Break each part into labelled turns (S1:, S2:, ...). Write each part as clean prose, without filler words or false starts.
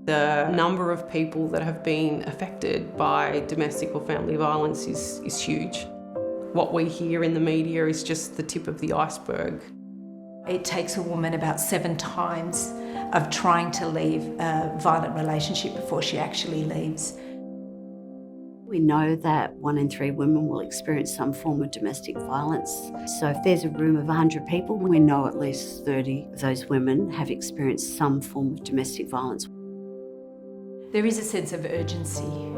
S1: The number of people that have been affected by domestic or family violence is huge. What we hear in the media is just the tip of the iceberg.
S2: It takes a woman about 7 times of trying to leave a violent relationship before she actually leaves.
S3: We know that 1 in 3 women will experience some form of domestic violence. So if there's a room of 100 people, we know at least 30 of those women have experienced some form of domestic violence.
S2: There is a sense of urgency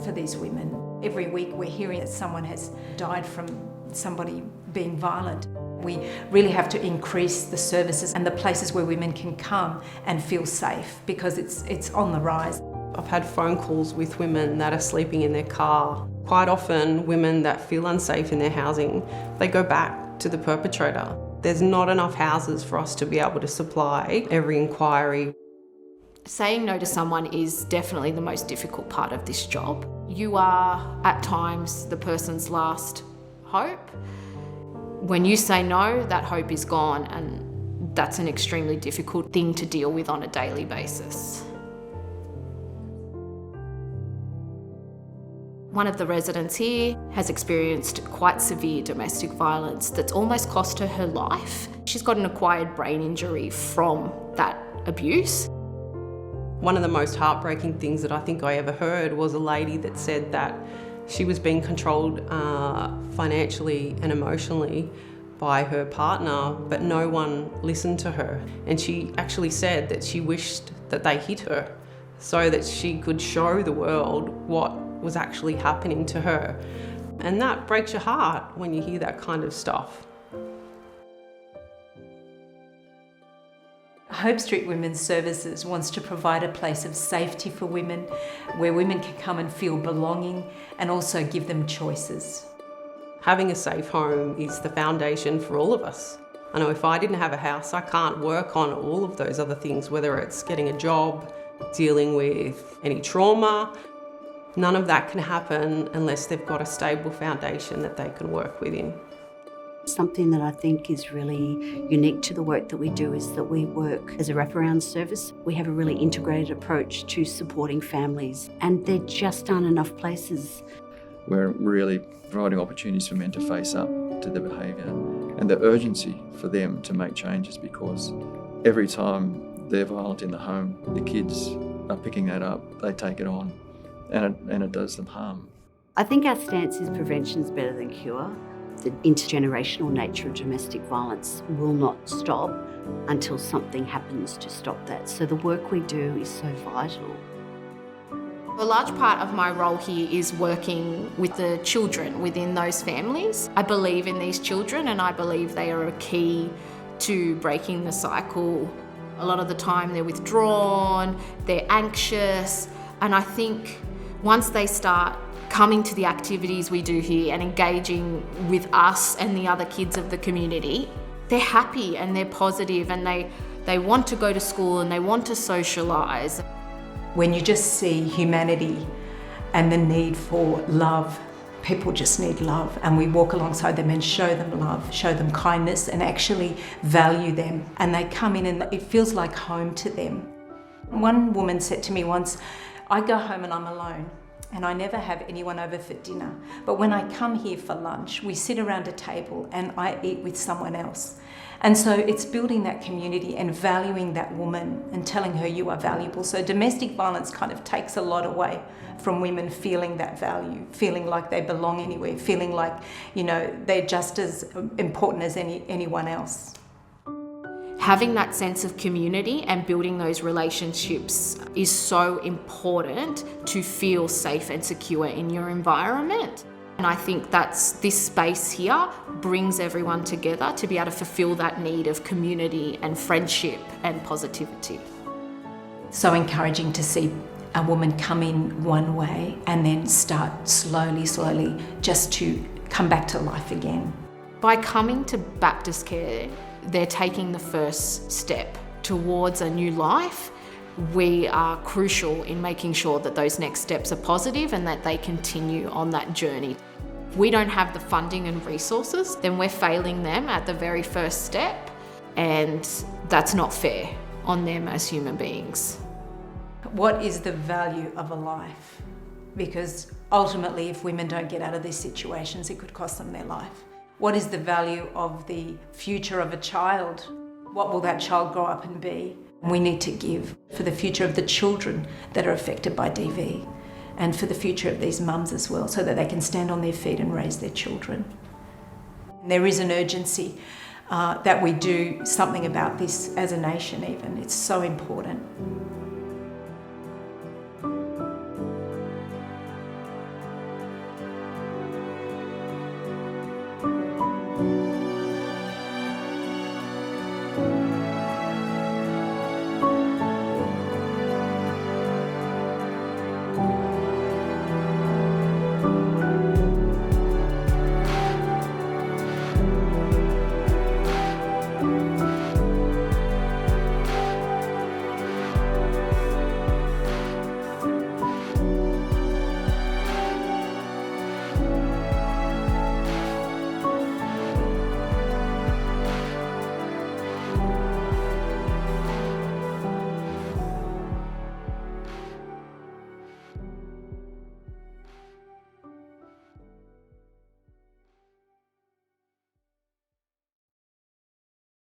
S2: for these women. Every week we're hearing that someone has died from somebody being violent. We really have to increase the services and the places where women can come and feel safe, because it's on the rise.
S1: I've had phone calls with women that are sleeping in their car. Quite often, women that feel unsafe in their housing, they go back to the perpetrator. There's not enough houses for us to be able to supply every inquiry.
S4: Saying no to someone is definitely the most difficult part of this job. You are, at times, the person's last hope. When you say no, that hope is gone, and that's an extremely difficult thing to deal with on a daily basis. One of the residents here has experienced quite severe domestic violence that's almost cost her life. She's got an acquired brain injury from that abuse.
S1: One of the most heartbreaking things that I think I ever heard was a lady that said that she was being controlled financially and emotionally by her partner, but no one listened to her. And she actually said that she wished that they hit her so that she could show the world what was actually happening to her. And that breaks your heart when you hear that kind of stuff.
S2: Hope Street Women's Services wants to provide a place of safety for women, where women can come and feel belonging, and also give them choices.
S1: Having a safe home is the foundation for all of us. I know if I didn't have a house, I can't work on all of those other things, whether it's getting a job, dealing with any trauma. None of that can happen unless they've got a stable foundation that they can work within.
S3: Something that I think is really unique to the work that we do is that we work as a wraparound service. We have a really integrated approach to supporting families, and there just aren't enough places.
S5: We're really providing opportunities for men to face up to their behaviour and the urgency for them to make changes, because every time they're violent in the home, the kids are picking that up, they take it on, and it does them harm.
S3: I think our stance is prevention is better than cure. The intergenerational nature of domestic violence will not stop until something happens to stop that. So the work we do is so vital.
S4: A large part of my role here is working with the children within those families. I believe in these children, and I believe they are a key to breaking the cycle. A lot of the time they're withdrawn, they're anxious, and I think once they start coming to the activities we do here and engaging with us and the other kids of the community, they're happy and they're positive, and they want to go to school and they want to socialise.
S2: When you just see humanity and the need for love, people just need love, and we walk alongside them and show them love, show them kindness, and actually value them. And they come in and it feels like home to them. One woman said to me once, I go home and I'm alone, and I never have anyone over for dinner. But when I come here for lunch, we sit around a table and I eat with someone else. And so it's building that community and valuing that woman and telling her you are valuable. So domestic violence kind of takes a lot away from women feeling that value, feeling like they belong anywhere, feeling like, they're just as important as anyone else.
S4: Having that sense of community and building those relationships is so important to feel safe and secure in your environment. And I think this space here brings everyone together to be able to fulfill that need of community and friendship and positivity.
S2: So encouraging to see a woman come in one way and then start slowly just to come back to life again.
S4: By coming to BaptistCare, they're taking the first step towards a new life. We are crucial in making sure that those next steps are positive and that they continue on that journey. If we don't have the funding and resources, then we're failing them at the very first step, and that's not fair on them as human beings.
S2: What is the value of a life? Because ultimately, if women don't get out of these situations, it could cost them their life. What is the value of the future of a child? What will that child grow up and be? We need to give for the future of the children that are affected by DV and for the future of these mums as well, so that they can stand on their feet and raise their children. And there is an urgency that we do something about this as a nation even. It's so important.